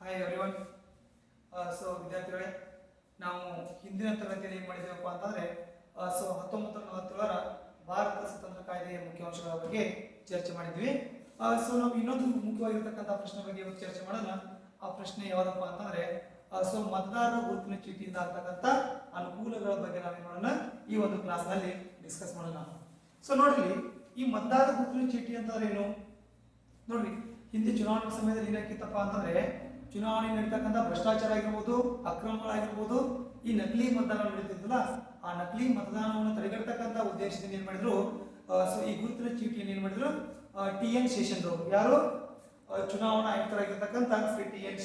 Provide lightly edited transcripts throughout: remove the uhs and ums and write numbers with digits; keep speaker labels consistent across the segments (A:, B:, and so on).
A: Hi everyone. So ವಿದ್ಯಾರ್ಥಿಗಳೇ, ನಾವು ಹಿಂದಿನ ತರಗತಿಯಲ್ಲಿ ಏನು ಮಾಡಿದ್ದೇವಪ್ಪ ಅಂತಂದರೆ 1947ರ ಭಾರತ ಸ್ವತಂತ್ರ ಕಾಯ್ದೆಯ ಮುಖ್ಯಾಂಶಗಳ ಬಗ್ಗೆ ಚರ್ಚೆ ಮಾಡಿದ್ವಿ. ಸೊ ನಾವು ಇನ್ನೊಂದು ಮುಖ್ಯವಾಗಿರ್ತಕ್ಕಂಥ ಪ್ರಶ್ನೆ ಬಗ್ಗೆ ಇವತ್ತು ಚರ್ಚೆ ಮಾಡೋಣ. ಆ ಪ್ರಶ್ನೆ ಯಾವುದಪ್ಪ ಅಂತಂದರೆ ಮತದಾರರ ಗುರುತಿನ ಚೀಟಿಯಿಂದ ಆಗ್ತಕ್ಕಂಥ ಅನುಕೂಲಗಳ ಬಗ್ಗೆ ನಾವೇನು ಮಾಡೋಣ ಈ ಒಂದು ಕ್ಲಾಸ್ನಲ್ಲಿ ಡಿಸ್ಕಸ್ ಮಾಡೋಣ. ಸೊ ನೋಡ್ರಿ, ಈ ಮತದಾರರ ಗುರುತಿನ ಚೀಟಿ ಅಂತಂದ್ರೆ ಏನು ನೋಡ್ರಿ. ಹಿಂದೆ ಚುನಾವಣೆ ಸಮಯದಲ್ಲಿ ಏನಾಗಿತ್ತಪ್ಪ ಅಂತಂದ್ರೆ ಚುನಾವಣೆ ನಡೀತಕ್ಕಂಥ ಭ್ರಷ್ಟಾಚಾರ ಆಗಿರ್ಬೋದು, ಅಕ್ರಮಗಳಾಗಿರ್ಬೋದು, ಈ ನಕಲಿ ಮತದಾನ ನಡೀತಿದ್ದಲ್ಲ, ಆ ನಕಲಿ ಮತದಾನವನ್ನು ತಡೆಗಟ್ಟತಕ್ಕಂಥ ಉದ್ದೇಶದಿಂದ ಏನ್ ಮಾಡಿದ್ರು, ಸೊ ಈ ಗುರುತಿನ ಚೀಟಿಯನ್ನು ಏನ್ ಮಾಡಿದ್ರು, ಟಿ.ಎನ್. ಶೇಷನ್ ಅವರು, ಯಾರು ಚುನಾವಣಾ ಆಯುಕ್ತರಾಗಿರ್ತಕ್ಕಂಥ ಶ್ರೀ ಟಿ.ಎನ್.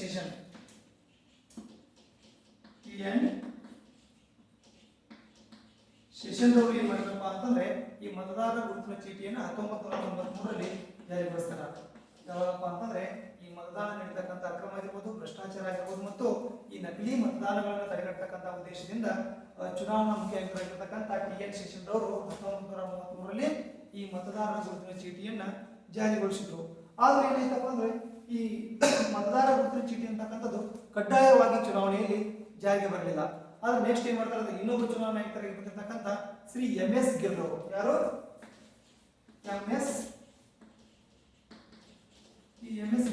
A: ಶೇಷನ್ ಅವರು ಏನ್ ಮಾಡಿದ್ರಪ್ಪ ಅಂತಂದ್ರೆ ಈ ಮತದಾರರ ಗುರುತಿನ ಚೀಟಿಯನ್ನು 1993ರಲ್ಲಿ ಜಾರಿಗೊಳಿಸ್ತಾರೆ. ಯಾವಾಗಪ್ಪ ಅಂತಂದ್ರೆ ಈ ಮತದಾನ ನಡೀತಕ್ಕಂಥ ಅಕ್ರಮ ಆಗಿರ್ಬೋದು, ಭ್ರಷ್ಟಾಚಾರ ಆಗಿರ್ಬೋದು ಮತ್ತು ಈ ನಕಲಿ ಮತದಾನಗಳನ್ನು ತಡೆಗಟ್ಟತಕ್ಕಂಥ ಉದ್ದೇಶದಿಂದ ಚುನಾವಣಾ ಮುಖ್ಯ ಆಯುಕ್ತರಾಗಿರ್ತಕ್ಕಂಥ ಟಿ.ಎನ್. ಶೇಷನ್ ಅವರು 1933ರಲ್ಲಿ ಈ ಮತದಾರರ ಗುರುತಿನ ಚೀಟಿಯನ್ನ ಜಾರಿಗೊಳಿಸಿದ್ರು. ಆದ್ರೆ ಏನಾಯ್ತಪ್ಪ ಅಂದ್ರೆ ಈ ಮತದಾರರ ಗುರುತಿನ ಚೀಟಿ ಅಂತಕ್ಕಂಥದ್ದು ಕಡ್ಡಾಯವಾಗಿ ಚುನಾವಣೆಯಲ್ಲಿ ಜಾರಿಗೆ ಬರಲಿಲ್ಲ. ಆದ್ರೆ ನೆಕ್ಸ್ಟ್ ಏನ್ ಮಾಡ್ತಾರೆ ಅಂದ್ರೆ ಇನ್ನೊಬ್ಬ ಚುನಾವಣಾ ಆಯುಕ್ತರಾಗಿರ್ತಕ್ಕಂಥ ಶ್ರೀ ಎಂ.ಎಸ್. ಗಿಲ್ ಅವರು, ಯಾರು ಎಂ.ಎಸ್.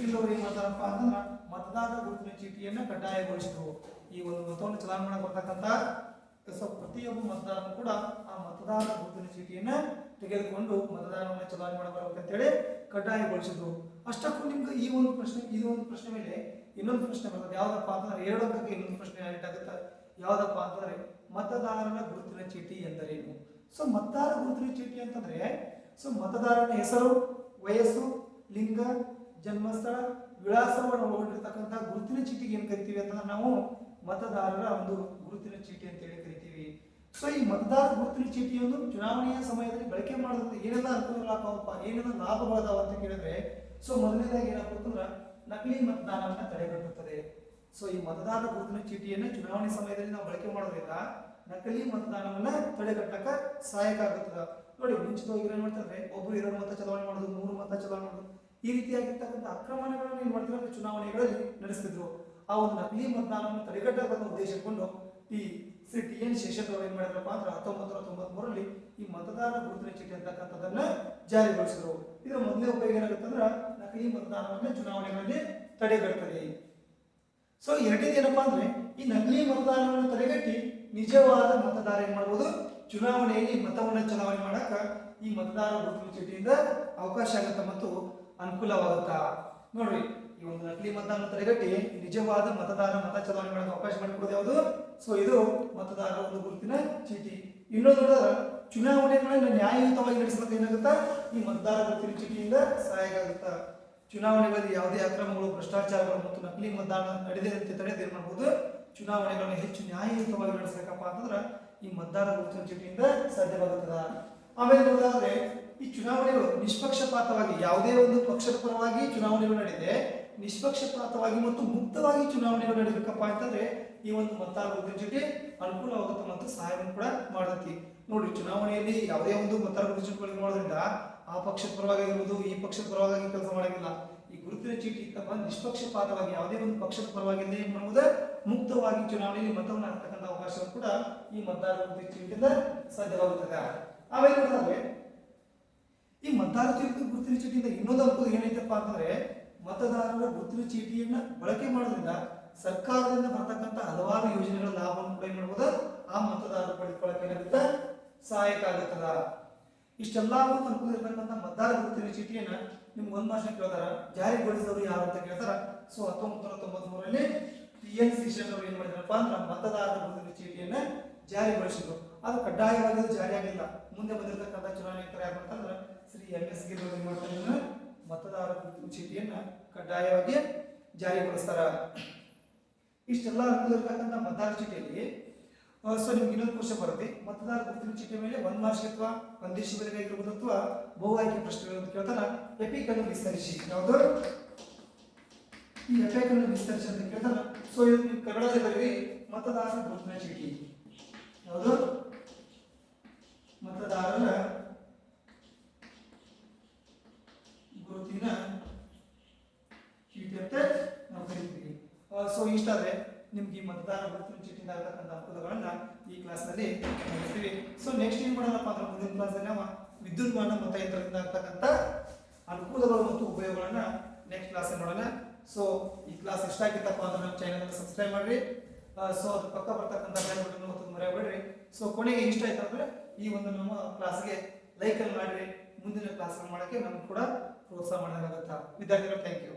A: ಗಿಲ್ ಅವರು ಏನ್ ಮಾಡ್ತಾರಪ್ಪ ಅಂತಂದ್ರೆ ಮತದಾರರ ಗುರುತಿನ ಚೀಟಿಯನ್ನ ಕಡ್ಡಾಯಗೊಳಿಸಿದ್ರು. ಈ ಒಂದು ಮತವನ್ನು ಚಲಾವಣೆ ಮಾಡಕ್ ಬರ್ತಕ್ಕಂಥ ಪ್ರತಿಯೊಬ್ಬ ಮತದಾರನು ಕೂಡ ಆ ಮತದಾರರ ಗುರುತಿನ ಚೀಟಿಯನ್ನ ತೆಗೆದುಕೊಂಡು ಮತದಾನವನ್ನು ಚಲಾವಣೆ ಮಾಡಬೇಕಂತೇಳಿ ಕಡ್ಡಾಯಗೊಳಿಸಿದ್ರು. ಅಷ್ಟಕ್ಕೂ ನಿಮ್ಗೆ ಈ ಒಂದು ಪ್ರಶ್ನೆ ಮೇಲೆ ಇನ್ನೊಂದು ಪ್ರಶ್ನೆ ಬರ್ತದೆ. ಯಾವ್ದಪ್ಪ ಅಂತಂದ್ರೆ 2 ಅಂಕಕ್ಕೆ ಇನ್ನೊಂದು ಪ್ರಶ್ನೆ ಆಗುತ್ತೆ. ಯಾವ್ದಪ್ಪ ಅಂತಂದ್ರೆ ಮತದಾರರ ಗುರುತಿನ ಚೀಟಿ ಎಂದರೇನು? ಸೊ ಮತದಾರರ ಗುರುತಿನ ಚೀಟಿ ಅಂತಂದ್ರೆ ಮತದಾರನ ಹೆಸರು, ವಯಸ್ಸು, ಲಿಂಗ, ಜನ್ಮಸ್ಥಳ, ವಿಳಾಸವನ್ನು ಒಳಗೊಂಡಿರ್ತಕ್ಕಂಥ ಗುರುತಿನ ಚೀಟಿಗೆ ಏನ್ ಕರಿತೀವಿ ಅಂತಂದ್ರೆ ನಾವು ಮತದಾರರ ಒಂದು ಗುರುತಿನ ಚೀಟಿ ಅಂತ ಹೇಳಿ ಕರಿತೀವಿ. ಸೊ ಈ ಮತದಾರರ ಗುರುತಿನ ಚೀಟಿಯನ್ನು ಚುನಾವಣೆಯ ಸಮಯದಲ್ಲಿ ಬಳಕೆ ಮಾಡೋದ್ರಿಂದ ಏನೆಲ್ಲ ಅನುಕೂಲಗಳಾಗಪ್ಪ, ಏನೆಲ್ಲ ಲಾಭಗಳದಾವ ಅಂತ ಕೇಳಿದ್ರೆ ಮೊದಲನೇದಾಗಿ ಏನಾಗ್ತಂದ್ರೆ ನಕಲಿ ಮತದಾನವನ್ನ ತಡೆಗಟ್ಟುತ್ತದೆ. ಸೊ ಈ ಮತದಾರರ ಗುರುತಿನ ಚೀಟಿಯನ್ನ ಚುನಾವಣೆ ಸಮಯದಲ್ಲಿ ನಾವು ಬಳಕೆ ಮಾಡೋದ್ರಿಂದ ನಕಲಿ ಮತದಾನವನ್ನ ತಡೆಗಟ್ಟಕ ಸಹಾಯಕ ಆಗುತ್ತದೆ. ನೋಡಿ, ಮುಂಚಿತವಾಗಿ ಏನ್ ಮಾಡ್ತಾರೆ, ಒಬ್ರು 2 ಮತ ಚಲಾವಣೆ ಮಾಡೋದು, 3 ಮತ ಚಲಾವಣೆ ಮಾಡೋದು, ಈ ರೀತಿಯಾಗಿರ್ತಕ್ಕಂಥ ಅಕ್ರಮಗಳನ್ನು ಏನ್ ಮಾಡ್ತಾರೆ ಚುನಾವಣೆಗಳಲ್ಲಿ ನಡೆಸ್ತಿದ್ರು. ಆ ಒಂದು ನಕಲಿ ಮತದಾನವನ್ನು ತಡೆಗಟ್ಟಬೇಕಂತ ಉದ್ದೇಶ ಇಟ್ಕೊಂಡು ಈ ಶ್ರೀ ಟಿ.ಎನ್. ಶೇಷನ್ ಅವರು ಏನ್ ಮಾಡಿದ್ರಪ್ಪ ಅಂದ್ರೆ 1993ರಲ್ಲಿ ಈ ಮತದಾರರ ಗುರುತಿನ ಚೀಟಿ ಅಂತಕ್ಕಂಥದ್ದನ್ನ ಜಾರಿಗೊಳಿಸಿದ್ರು. ಇದರ ಮೊದಲನೇ ಉಪಯೋಗ ಏನಾಗುತ್ತೆ ಅಂದ್ರೆ ನಕಲಿ ಮತದಾನವನ್ನು ಚುನಾವಣೆಗಳಲ್ಲಿ ತಡೆಗಟ್ಟುತ್ತದೆ. ಸೊ ಎರಡನೇದು ಏನಪ್ಪಾ ಅಂದ್ರೆ ಈ ನಕಲಿ ಮತದಾನವನ್ನು ತಡೆಗಟ್ಟಿ ನಿಜವಾದ ಮತದಾರ ಏನ್ ಮಾಡಬಹುದು, ಚುನಾವಣೆಯಲ್ಲಿ ಮತವನ್ನು ಚಲಾವಣೆ ಮಾಡಕ ಈ ಮತದಾರರ ಗುರುತಿನ ಚೀಟಿಯಿಂದ ಅವಕಾಶ ಆಗುತ್ತಾ ಮತ್ತು ಅನುಕೂಲವಾಗುತ್ತಾ. ನೋಡ್ರಿ, ಈ ಒಂದು ನಕಲಿ ಮತದಾನ ತಡೆಗಟ್ಟಿ ನಿಜವಾದ ಮತದಾರ ಮತ ಚಲಾವಣೆ ಮಾಡಕ್ಕೆ ಅವಕಾಶ ಮಾಡಿಕೊಡೋದು ಯಾವುದು? ಸೊ ಇದು ಮತದಾರರ ಒಂದು ಗುರುತಿನ ಚೀಟಿ. ಇನ್ನೊಂದು ಚುನಾವಣೆಗಳನ್ನು ನ್ಯಾಯಯುತವಾಗಿ ನಡೆಸಲಿಕ್ಕೆ ಏನಾಗುತ್ತಾ ಈ ಮತದಾರರ ಗುರುತಿನ ಚೀಟಿಯಿಂದ ಸಹಾಯ ಆಗುತ್ತಾ. ಚುನಾವಣೆಗಳಲ್ಲಿ ಯಾವುದೇ ಅಕ್ರಮಗಳು, ಭ್ರಷ್ಟಾಚಾರಗಳು ಮತ್ತು ನಕಲಿ ಮತದಾನ ನಡೆದಂತೆ ತಡೆದು ಏನ್ ಮಾಡಬಹುದು, ಚುನಾವಣೆಗಳನ್ನು ಹೆಚ್ಚು ನ್ಯಾಯಯುತವಾಗಿ ನಡೆಸಬೇಕಪ್ಪ ಅಂತಂದ್ರೆ ಈ ಮತದಾರರ ಗುರುತಿನ ಚೀಟಿಯಿಂದ ಸಾಧ್ಯವಾಗುತ್ತದೆ. ಆಮೇಲೆ ನೋಡೋದಾದ್ರೆ ಈ ಚುನಾವಣೆಗಳು ನಿಷ್ಪಕ್ಷಪಾತವಾಗಿ ಯಾವುದೇ ಒಂದು ಪಕ್ಷದ ಪರವಾಗಿ ಚುನಾವಣೆಗಳು ನಡೆದಿದೆ, ನಿಷ್ಪಕ್ಷಪಾತವಾಗಿ ಮತ್ತು ಮುಕ್ತವಾಗಿ ಚುನಾವಣೆಗಳು ನಡೀಬೇಕಪ್ಪ ಅಂತಂದ್ರೆ ಈ ಒಂದು ಮತದಾರರ ಗುರುತಿನ ಚೀಟಿ ಅನುಕೂಲವಾಗುತ್ತೆ ಮತ್ತು ಸಹಾಯವನ್ನು ಕೂಡ ಮಾಡತಿ. ನೋಡ್ರಿ, ಚುನಾವಣೆಯಲ್ಲಿ ಯಾವುದೇ ಒಂದು ಮತದಾರರ ಗುರುತಿನ ಚೀಟಿ ಮಾಡೋದ್ರಿಂದ ಆ ಪಕ್ಷದ ಪರವಾಗಿ ಇರುವುದು, ಈ ಪಕ್ಷದ ಪರವಾಗಿ ಕೆಲಸ ಮಾಡೋಂಗಿಲ್ಲ. ಈ ಗುರುತಿನ ಚೀಟಿ ಇತ್ತಪ್ಪ ನಿಷ್ಪಕ್ಷಪಾತವಾಗಿ ಯಾವುದೇ ಒಂದು ಪಕ್ಷದ ಪರವಾಗಿ ಏನ್ ಮಾಡುವುದು, ಮುಕ್ತವಾಗಿ ಚುನಾವಣೆಯಲ್ಲಿ ಮತವನ್ನು ಹಾಕ್ತಕ್ಕಂಥ ಅವಕಾಶವನ್ನು ಕೂಡ ಈ ಮತದಾರರ ಗುರುತಿನ ಚೀಟಿಯಿಂದ ಸಾಧ್ಯವಾಗುತ್ತದೆ. ಆಮೇಲೆ ನೋಡಿದ್ರೆ ಈ ಮತದಾರರ ಗುರುತಿನ ಚೀಟಿಯಿಂದ ಇನ್ನೊಂದು ಅನುಕೂಲ ಏನೈತಪ್ಪ ಅಂತಂದ್ರೆ ಮತದಾರರ ಗುರುತಿನ ಚೀಟಿಯನ್ನ ಬಳಕೆ ಮಾಡೋದ್ರಿಂದ ಸರ್ಕಾರದಿಂದ ಬರ್ತಕ್ಕಂಥ ಹಲವಾರು ಯೋಜನೆಗಳ ಲಾಭವನ್ನು ಕೂಡ ಏನ್ ಮಾಡಬಹುದು, ಆ ಮತದಾರರು ಪಡೆದುಕೊಳ್ಳಕ್ಕೆ ಏನಾಗುತ್ತೆ, ಸಹಾಯಕ ಆಗುತ್ತದ. ಇಷ್ಟೆಲ್ಲ ಅನುಕೂಲ ಇರತಕ್ಕಂಥ ಮತದಾರರ ಗುರುತಿನ ಚೀಟಿಯನ್ನ ನಿಮ್ಗೆ ಒಂದು ಭಾಷೆ ಕೇಳ್ತಾರ, ಜಾರಿಗೊಳಿಸಿದವರು ಯಾರು ಅಂತ ಕೇಳ್ತಾರ. ಸೊ 1993ರಲ್ಲಿ ಟಿ.ಎನ್. ಶೇಷನ್ ಅವರು ಏನ್ ಮಾಡಿದ್ರಪ್ಪ ಅಂದ್ರೆ ಮತದಾರರ ಗುರುತಿನ ಚೀಟಿಯನ್ನ ಜಾರಿಗೊಳಿಸಿದ್ರು. ಅದು ಕಡ್ಡಾಯವಾಗಿ ಜಾರಿ ಆಗಲಿಲ್ಲ. ಮುಂದೆ ಬಂದಿರತಕ್ಕಂಥ ಚುನಾವಣೆ ಯಾರು ಮಾಡ್ತಾರೆ, ಶ್ರೀ ಎಂ.ಎಸ್. ಗಿಲ್ ಅವರು ಏನ್ ಮಾಡ್ತಾರೆ, ಮತದಾರರ ಗುರುತಿನ ಚೀಟಿಯನ್ನ ಕಡ್ಡಾಯವಾಗಿ ಜಾರಿಗೊಳಿಸ್ತಾರ. ಇಷ್ಟೆಲ್ಲ ಅನುಕೂಲ ಇರತಕ್ಕಂಥ ಮತದಾರರ ಚೀಟಿಯಲ್ಲಿ ಸೊ ನಿಮ್ಗೆ ಇನ್ನೊಂದು ಕ್ವಶನ್ ಬರುತ್ತೆ. ಮತದಾರರ ಗುರುತಿನ ಚೀಟಿ ಮೇಲೆ 1 ಮಾರ್ಕ್ಸ್ ಅಥವಾ ಒಂದೇಶಿ ಬದಲಾಗಿರ್ಬೋದು ಅಥವಾ ಬಹು ಆಯ್ಕೆ ಪ್ರಶ್ನೆಗಳು ಅಂತ ಕೇಳ್ತಾರ. ಎಪಿಕ್ ಅನ್ನು ವಿಸ್ತರಿಸಿ, ಯಾವುದು ಈ ಎಪಿಕ್ ಅನ್ನು ವಿಸ್ತರಿಸಿ ಅಂತ ಕೇಳ್ತಾರ. ಸೊ ಇದು ನೀವು ಕನ್ನಡದಲ್ಲಿ ಮತದಾರರ ಗುರುತಿನ ಚೀಟಿ, ಯಾವುದು ಮತದಾರರ ಗುರುತಿನ ಚೀಟಿ ಅಂತ ನಾವು ಕರಿತೀವಿ. ಸೊ ಇಷ್ಟ ಆದರೆ ನಿಮ್ಗೆ ಈ ಮತದಾರ ಗುರುತಿನ ಚೀಟಿಯಿಂದ ಆಗ್ತಕ್ಕಂಥ ಅನುಕೂಲಗಳನ್ನ ಈ ಕ್ಲಾಸ್ನಲ್ಲಿ ನೋಡ್ತೀವಿ. ಸೊ ನೆಕ್ಸ್ಟ್ ಏನು ಮಾಡೋಣಪ್ಪ ಅಂದ್ರೆ ಮುಂದಿನ ಕ್ಲಾಸಲ್ಲಿ ನಾವು ವಿದ್ಯುನ್ಮಾನ ಮತಯಂತ್ರದಿಂದ ಆಗ್ತಕ್ಕಂಥ ಅನುಕೂಲಗಳು ಮತ್ತು ಉಪಯೋಗಗಳನ್ನ ನೆಕ್ಸ್ಟ್ ಕ್ಲಾಸಲ್ಲಿ ನೋಡೋಣ. ಸೊ ಈ ಕ್ಲಾಸ್ ಇಷ್ಟ ಆಗಿತ್ತಪ್ಪ ಅಂದ್ರೆ ನಮ್ಮ ಚಾನಲ್ ಸಬ್ಸ್ಕ್ರೈಬ್ ಮಾಡ್ರಿ. ಸೊ ಅದ್ರ ಪಕ್ಕ ಬರ್ತಕ್ಕಂಥ ಬೆಲ್ ಬಟನ್ ಒತ್ತೋದು ಮರೆಯಬೇಡ್ರಿ. ಸೊ ಕೊನೆಗೆ ಇಷ್ಟ ಆಯ್ತು ಅಂದ್ರೆ ಈ ಒಂದು ನಮ್ಮ ಕ್ಲಾಸ್ಗೆ ಲೈಕ್ ಅನ್ನು ಮಾಡ್ರಿ. ಮುಂದಿನ ಕ್ಲಾಸ್ ಮಾಡೋಕ್ಕೆ ನಮ್ಗೆ ಕೂಡ ಪ್ರೋತ್ಸಾಹ ಮಾಡೋದಾಗುತ್ತೆ. ವಿದ್ಯಾರ್ಥಿಗಳು ಥ್ಯಾಂಕ್ ಯು.